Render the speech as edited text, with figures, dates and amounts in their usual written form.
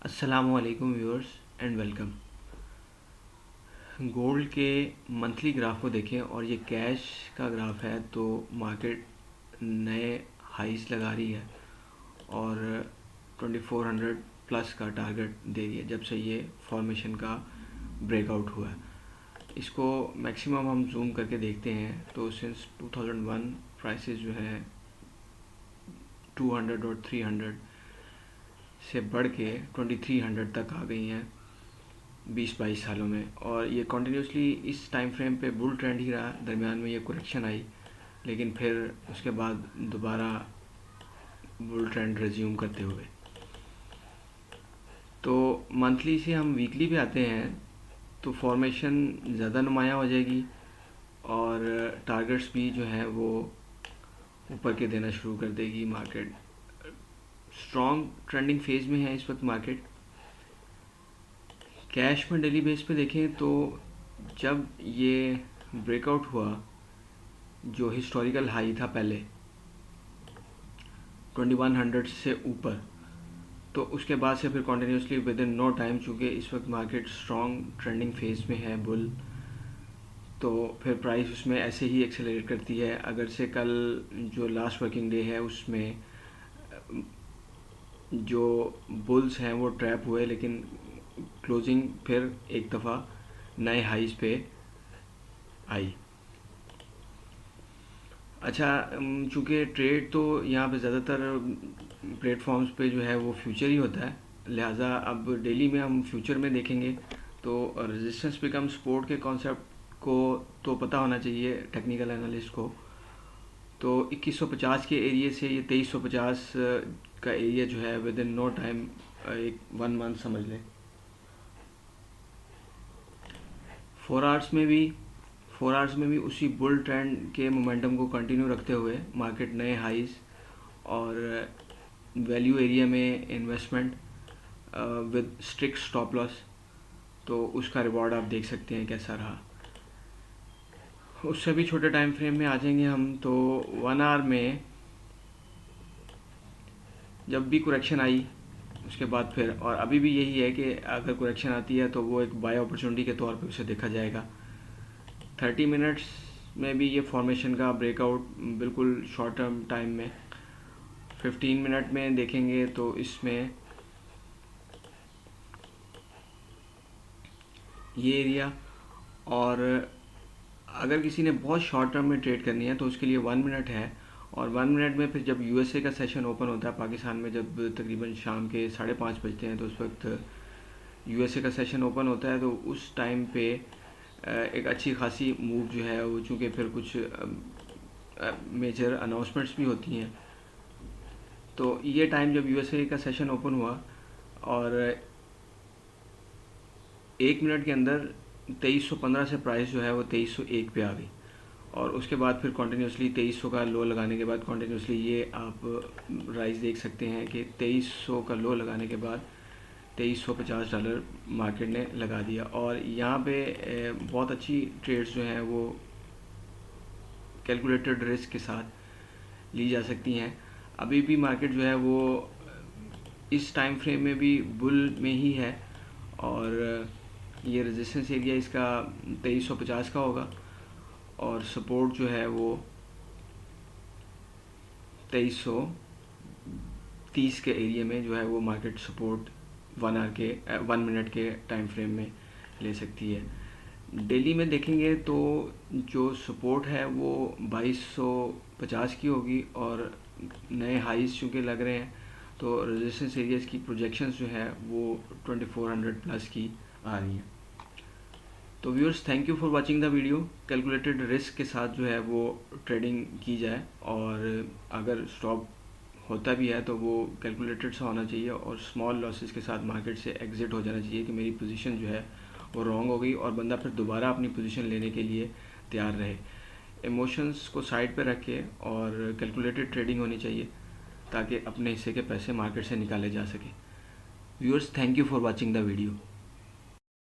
अस्सलामुअलैकुम viewers and welcome. Gold के monthly graph को देखें और ये कैश का ग्राफ है तो मार्केट नए हाईस लगा रही है और 2400 प्लस का टारगेट दे रही है जब से ये फॉर्मेशन का ब्रेकआउट हुआ है। इसको मैक्सिमम हम जूम करके देखते हैं तो सिंस 2001 प्राइसेस जो है 200 और 300 से बढ़ के 2300 तक आ गई हैं 20-22 सालों में, और ये कंटिन्यूसली इस टाइम फ्रेम पे बुल ट्रेंड ही रहा। दरमियान में ये करेक्शन आई लेकिन फिर उसके बाद दोबारा बुल ट्रेंड रिज्यूम करते हुए। तो मंथली से हम वीकली पे आते हैं तो फॉर्मेशन ज़्यादा नुमायाँ हो जाएगी और टारगेट्स भी जो हैं वो ऊपर के देना शुरू कर देगी। मार्केट स्ट्रॉन्ग ट्रेंडिंग फेज में है इस वक्त मार्केट। कैश में डेली बेस पे देखें तो जब ये ब्रेकआउट हुआ जो हिस्टोरिकल हाई था पहले 2100 से ऊपर, तो उसके बाद से फिर continuously within no time, चूँकि इस वक्त मार्केट स्ट्रॉन्ग ट्रेंडिंग फेज में है बुल, तो फिर प्राइस उसमें ऐसे ही एक्सेलरेट करती है। अगर से कल जो लास्ट वर्किंग डे है उसमें जो बुल्स हैं वो ट्रैप हुए लेकिन क्लोजिंग फिर एक दफ़ा नए हाइज पे आई। अच्छा, चूँकि ट्रेड तो यहाँ पे ज़्यादातर प्लेटफॉर्म्स पे जो है वो फ्यूचर ही होता है, लिहाजा अब डेली में हम फ्यूचर में देखेंगे तो रेजिस्टेंस बिकम सपोर्ट के कॉन्सेप्ट को तो पता होना चाहिए टेक्निकल एनालिस्ट को। तो 2150 के एरिया से ये 2350 का एरिया जो है विद इन नो टाइम एक 1 मंथ समझ लें। 4 आवर्स में भी उसी बुल ट्रेंड के मोमेंटम को कंटिन्यू रखते हुए मार्केट नए हाइज और वैल्यू एरिया में investment with strict stop loss, तो उसका रिवॉर्ड आप देख सकते हैं कैसा रहा। उससे भी छोटे टाइम फ्रेम में आ जाएंगे हम तो 1 आवर में जब भी करेक्शन आई उसके बाद फिर, और अभी भी यही है कि अगर करेक्शन आती है तो वो एक बाय अपॉर्चुनिटी के तौर पे उसे देखा जाएगा। 30 मिनट्स में भी ये फॉर्मेशन का ब्रेकआउट बिल्कुल शॉर्ट टर्म टाइम में। 15 मिनट में देखेंगे तो इसमें ये एरिया, और अगर किसी ने बहुत शॉर्ट टर्म में ट्रेड करनी है तो उसके लिए 1 मिनट है। और 1 मिनट में फिर जब यूएसए का सेशन ओपन होता है पाकिस्तान में, जब तकरीबन शाम के 5:30 बजते हैं तो उस वक्त यूएसए का सेशन ओपन होता है, तो उस टाइम पे एक अच्छी खासी मूव जो है वो, चूँकि फिर कुछ मेजर अनाउंसमेंट्स भी होती हैं, तो ये टाइम जब यूएसए का सेशन ओपन हुआ और 1 मिनट के अंदर 2315 से प्राइस जो है वो 2301 पे आ गई, और उसके बाद फिर कॉन्टीन्यूसली 2300 का लो लगाने के बाद कॉन्टीन्यूसली ये आप राइस देख सकते हैं कि 2300 का लो लगाने के बाद $2350 मार्केट ने लगा दिया। और यहाँ पे बहुत अच्छी ट्रेड्स जो हैं वो कैलकुलेटेड रिस्क के साथ ली जा सकती हैं। अभी भी मार्केट जो है वो इस टाइम फ्रेम में भी बुल में ही है, और ये रेजिस्टेंस एरिया इसका 2350 का होगा और सपोर्ट जो है वो 2330 के एरिया में जो है वो मार्केट सपोर्ट 1 मिनट के टाइम फ्रेम में ले सकती है। डेली में देखेंगे तो जो सपोर्ट है वो 2250 की होगी, और नए हाइज चूँकि लग रहे हैं तो रेजिस्टेंस एरियाज की प्रोजेक्शंस जो है वो 2400 प्लस की आ रही हैं। तो viewers, thank you for watching the video. Calculated risk के साथ जो है वो ट्रेडिंग की जाए, और अगर स्टॉप होता भी है तो वो कैलकुलेटेड सा होना चाहिए और स्मॉल लॉसेस के साथ मार्केट से एग्जिट हो जाना चाहिए कि मेरी पोजीशन जो है वो रॉन्ग हो गई, और बंदा फिर दोबारा अपनी पोजीशन लेने के लिए तैयार रहे। इमोशंस को साइड पे रख के और कैलकुलेटेड ट्रेडिंग होनी चाहिए ताकि अपने हिस्से के पैसे मार्केट से निकाले जा सके। Viewers, thank you for watching the video.